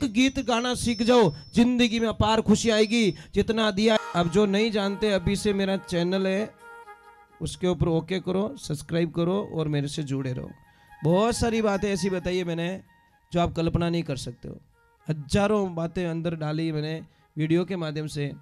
गीत गाना सीख जाओ, जिंदगी में अपार खुशी आएगी। जितना दिया। अब जो नहीं जानते, अभी से मेरा चैनल है, उसके ऊपर ओके करो, सब्सक्राइब करो और मेरे से जुड़े रहो। बहुत सारी बातें ऐसी बताई है मैंने जो आप कल्पना नहीं कर सकते हो। हजारों बातें अंदर डाली मैंने वीडियो के माध्यम से,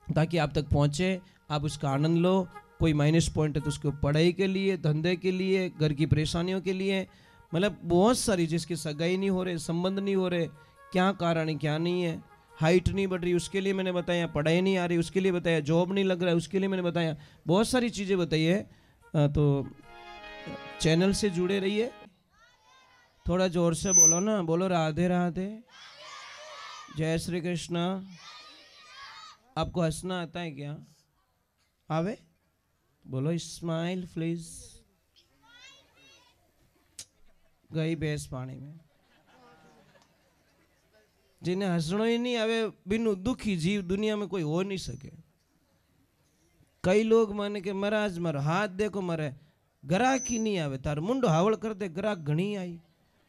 ताकि आप तक पहुँचे, आप उसका आनंद लो। कोई माइनस पॉइंट है तो उसको पढ़ाई के लिए, धंधे के लिए, घर की परेशानियों के लिए, मतलब बहुत सारी, जिसकी सगाई नहीं हो रहे, संबंध नहीं हो रहे, क्या कारण है क्या नहीं है, हाइट नहीं बढ़ रही उसके लिए मैंने बताया, पढ़ाई नहीं आ रही उसके लिए बताया, जॉब नहीं लग रहा है उसके लिए मैंने बताया, बहुत सारी चीज़ें बताई है। तो चैनल से जुड़े रहिए। थोड़ा जोर से बोलो ना, बोलो राधे राधे, जय श्री कृष्ण। आपको हंसना आता है क्या? आवे? बोलो स्माइल प्लीज। गई भैंस पानी में। जिन्हें हंसनो ही नहीं आवे, बिनु दुखी जीव दुनिया में कोई हो नहीं सके। कई लोग माने के महाराज मारो हाथ देखो मरे, ग्राहक ही नहीं आवे, तार मुंडो हावल कर दे, ग्राहक घणी आई।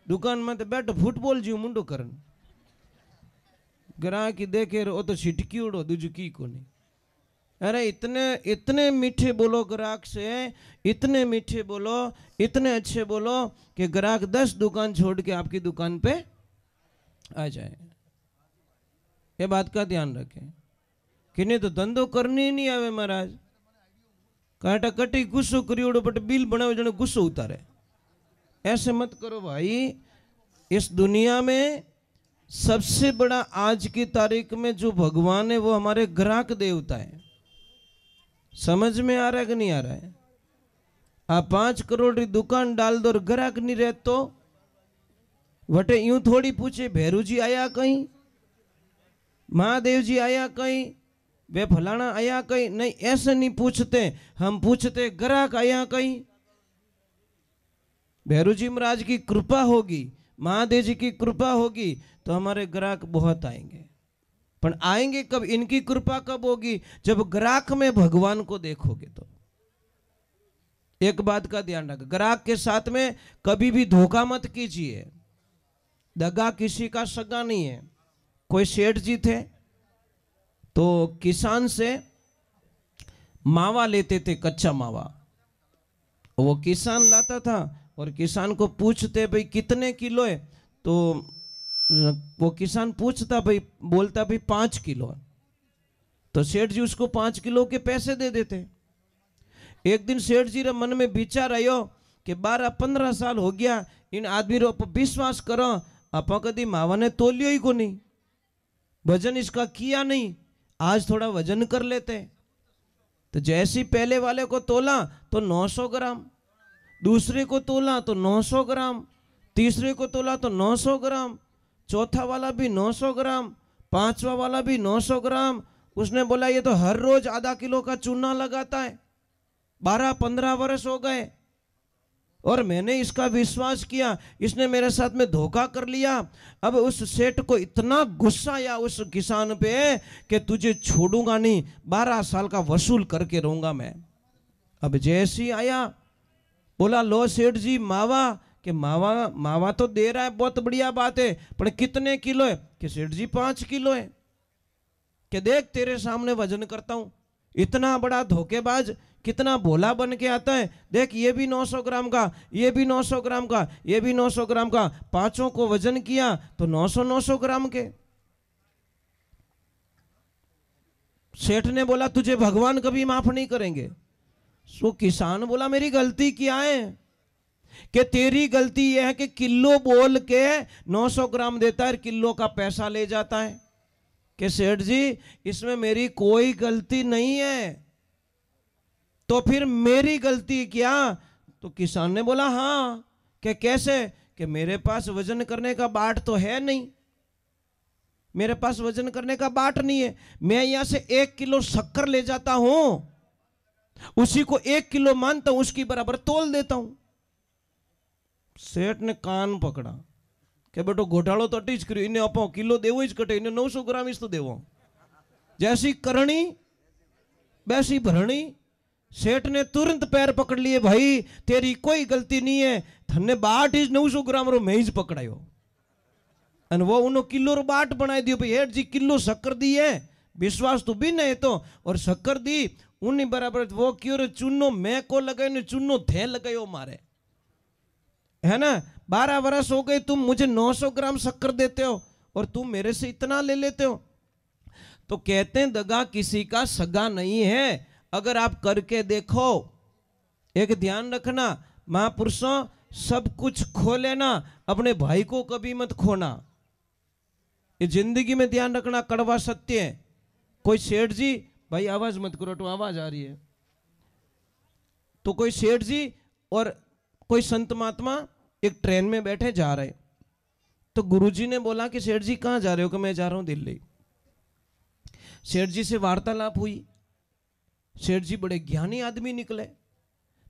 दुकान में तो बैठो फुटबॉल जीव मुंडो करन, ग्राहक ही देखे वो तो छिटकी उड़ो, दुजुकी को नहीं। अरे इतने इतने मीठे बोलो ग्राहक से, इतने मीठे बोलो, इतने अच्छे बोलो कि ग्राहक 10 दुकान छोड़ के आपकी दुकान पे आ जाए। ये बात का ध्यान रखें कि नहीं तो धंधो करनी ही नहीं आवे महाराज। काटा कटी गुस्सो करियोड़ो बट बिल बनाओ जने गुस्सो उतारे। ऐसे मत करो भाई। इस दुनिया में सबसे बड़ा आज की तारीख में जो भगवान है वो हमारे ग्राहक देवता है। समझ में आ रहा है कि नहीं आ रहा है? आप 5 करोड़ की दुकान डाल दो और ग्राहक नहीं रहे तो वटे यूं थोड़ी पूछे भैरू जी आया कहीं, महादेव जी आया कहीं, वे फलाना आया कहीं, नहीं ऐसे नहीं पूछते। हम पूछते ग्राहक आया कहीं। भैरू जी महाराज की कृपा होगी, महादेव जी की कृपा होगी तो हमारे ग्राहक बहुत आएंगे। पर आएंगे कब? इनकी कृपा कब होगी? जब ग्राहक में भगवान को देखोगे तो। एक बात का ध्यान रखो, ग्राहक के साथ में कभी भी धोखा मत कीजिए। दगा किसी का सगा नहीं है। कोई सेठ जी थे तो किसान से मावा लेते थे, कच्चा मावा। वो किसान लाता था और किसान को पूछते भाई कितने किलो है, तो वो किसान पूछता भाई, बोलता भाई 5 किलो है। तो सेठ जी उसको 5 किलो के पैसे दे देते। एक दिन सेठ जी रे मन में विचार आयो कि 12-15 साल हो गया इन आदमी रो विश्वास करो, आप कभी मावा ने तोलियो ही को नहीं, वजन इसका किया नहीं, आज थोड़ा वजन कर लेते। तो जैसे पहले वाले को तोला तो 900 ग्राम, दूसरे को तोला तो 900 ग्राम, तीसरे को तोला तो 900 ग्राम, चौथा वाला भी 900 ग्राम, 5वां वाला भी 900 ग्राम। उसने बोला ये तो हर रोज आधा किलो का चूना लगाता है। 12-15 वर्ष हो गए और मैंने इसका विश्वास किया, इसने मेरे साथ में धोखा कर लिया। अब उस सेठ को इतना गुस्सा आया उस किसान पे कि तुझे छोड़ूंगा नहीं, 12 साल का वसूल करके रहूंगा मैं। अब जैसी आया बोला लो सेठ जी मावा, कि मावा तो दे रहा है, बहुत बढ़िया बात है, पर कितने किलो है? कि सेठ जी 5 किलो है। कि देख तेरे सामने वजन करता हूं। इतना बड़ा धोखेबाज कितना भोला बन के आता है। देख ये भी 900 ग्राम का, ये भी 900 ग्राम का, ये भी 900 ग्राम का, पांचों को वजन किया तो 900 ग्राम के। सेठ ने बोला तुझे भगवान कभी माफ नहीं करेंगे। सो किसान बोला मेरी गलती क्या है? कि तेरी गलती यह है कि किलो बोल के 900 ग्राम देता है, किलो का पैसा ले जाता है। कि सेठ जी इसमें मेरी कोई गलती नहीं है, तो फिर मेरी गलती क्या? तो किसान ने बोला हाँ। कि कैसे? कि मेरे पास वजन करने का बाट तो है नहीं, मेरे पास वजन करने का बाट नहीं है। मैं यहां से 1 किलो शक्कर ले जाता हूं, उसी को 1 किलो मानता हूं, उसकी बराबर तोल देता हूं। सेठ ने कान पकड़ा कि बेटो घोटालो तो अटी ज कर्यो, इन्हें आपो किलो देवो ज कटे, इन्हें 900 ग्राम इस तो देवो। जैसी करणी वैसी भरणी। सेठ ने तुरंत पैर पकड़ लिए, भाई तेरी कोई गलती नहीं है, थने 900 ग्राम रो मैं ही पकड़ायो। अन वो उन्होंने किलो रो बाट बनाई दियो भाई हेठ जी किलो शक्कर दी है विश्वास तो भी नहीं तो और शक्कर दी उन्हीं बराबर वो क्यों रे चूनो मैं को लगाए ने चूनो थे लगायो मारे है ना 12 वर्ष हो गए तुम मुझे 900 ग्राम शक्कर देते हो और तुम मेरे से इतना ले लेते हो। तो कहते हैं दगा किसी का सगा नहीं है अगर आप करके देखो। एक ध्यान रखना महापुरुषों सब कुछ खो लेना अपने भाई को कभी मत खोना। ये जिंदगी में ध्यान रखना कड़वा सत्य है। कोई सेठ जी भाई आवाज मत करो तो आवाज आ रही है। तो कोई सेठ जी और कोई संत महात्मा एक ट्रेन में बैठे जा रहे तो गुरुजी ने बोला कि सेठ जी कहाँ जा रहे हो कि मैं जा रहा हूं दिल्ली। सेठ जी से वार्तालाप हुई। सेठ जी बड़े ज्ञानी आदमी निकले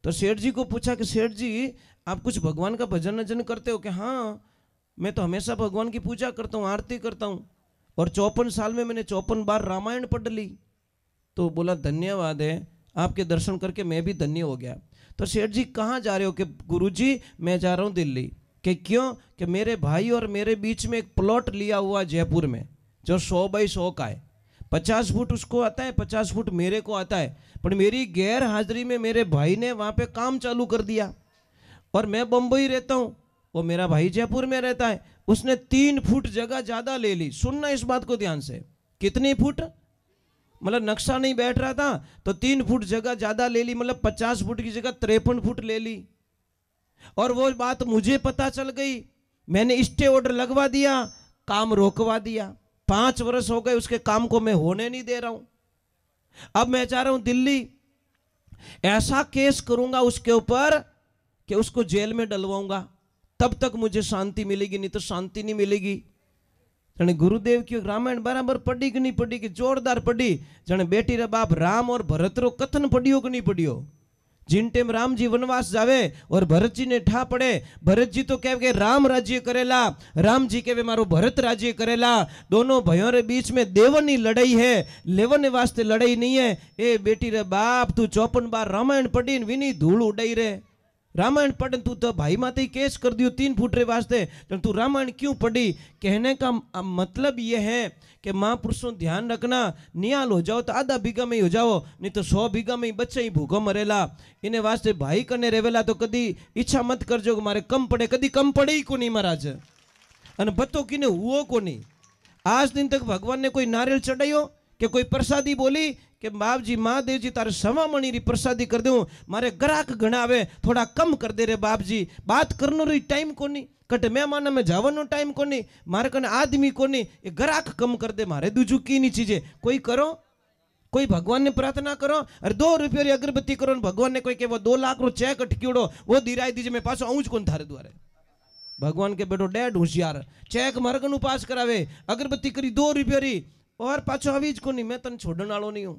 तो सेठ जी को पूछा कि सेठ जी आप कुछ भगवान का भजन वजन करते हो कि हाँ मैं तो हमेशा भगवान की पूजा करता हूँ आरती करता हूँ और 54 साल में मैंने 54 बार रामायण पढ़ ली। तो बोला धन्यवाद है आपके दर्शन करके मैं भी धन्य हो गया। तो सेठ जी कहाँ जा रहे हो कि गुरुजी मैं जा रहा हूँ दिल्ली। कि क्यों कि मेरे भाई और मेरे बीच में एक प्लॉट लिया हुआ जयपुर में जो 100 बाई 100 का है। 50 फुट उसको आता है 50 फुट मेरे को आता है पर मेरी गैर हाजिरी में मेरे भाई ने वहाँ पे काम चालू कर दिया और मैं बम्बई रहता हूँ वो मेरा भाई जयपुर में रहता है। उसने 3 फुट जगह ज़्यादा ले ली। सुनना इस बात को ध्यान से कितनी फुट मतलब नक्शा नहीं बैठ रहा था तो 3 फुट जगह ज़्यादा ले ली मतलब 50 फुट की जगह 53 फुट ले ली। और वो बात मुझे पता चल गई मैंने स्टे ऑर्डर लगवा दिया काम रोकवा दिया। 5 वर्ष हो गए उसके काम को मैं होने नहीं दे रहा हूं। अब मैं चाह रहा हूं दिल्ली ऐसा केस करूंगा उसके ऊपर कि उसको जेल में डलवाऊंगा तब तक मुझे शांति मिलेगी नहीं तो शांति नहीं मिलेगी। जने गुरुदेव की रामायण बराबर पढ़ी कि नहीं पढ़ी कि जोरदार पढ़ी। जने बेटी रे बाप राम और भरत रो कथन पढ़ियो कि नहीं पढ़ियो। जिन टेम राम जी वनवास जावे और भरत जी ने ठा पड़े भरत जी तो कहे के राम राज्य करेला राम जी कहे मारो भरत राज्य करेला। दोनों भाइयों रे बीच में देवनी लड़ाई है लेवने वास्ते लड़ाई नहीं है। ए बेटी रे बाप तू 54 बार रामायण पढ़ी विनी धूल उड़ाई रे। रामायण पढ़ तू तो भाई माते केस कर दियो 3 फुट रे वास्ते तो तू रामायण क्यों पढ़ी। कहने का मतलब ये है कि महापुरुषों ध्यान रखना नियाल हो जाओ तो आधा बीघा में ही हो जाओ नहीं तो 100 बीघा में ही बच्चे ही भूखो मरेला। इन्हें वास्ते भाई कने रेवेला तो कदी इच्छा मत करजो कि मारे कम पड़े कदी कम पड़े ही को नहीं महाराज अन बतो किने हुओ को नहीं। आज दिन तक भगवान ने कोई नारियल चढ़ायो कि कोई प्रसादी बोली कि बाप जी महादेव जी तारे 1.25 मणी री प्रसादी कर दूं मारे ग्राहक घना आवे थोड़ा कम कर दे रे बाप जी। बात करनो री टाइम को नहीं कट मेहमान में जावनो टाइम को नहीं मारे कने आदमी को नहीं ये ग्राहक कम कर दे मारे दूजू की नहीं चीजें कोई करो। कोई भगवान ने प्रार्थना करो अरे 2 रुपये री अगरबत्ती करो भगवान ने कोई के वो 2 लाख रो चेक अटक्योड़ो वो दिराई दीजिए मैं पासो आऊँ कौन थारे द्वारे। भगवान के बेटो डेड होशियार चेक मार्गन पास करावे अगरबत्ती करी 2 रुपये री और पाछो आवीज को नहीं मैं तन छोड़न वालों नहीं हूँ।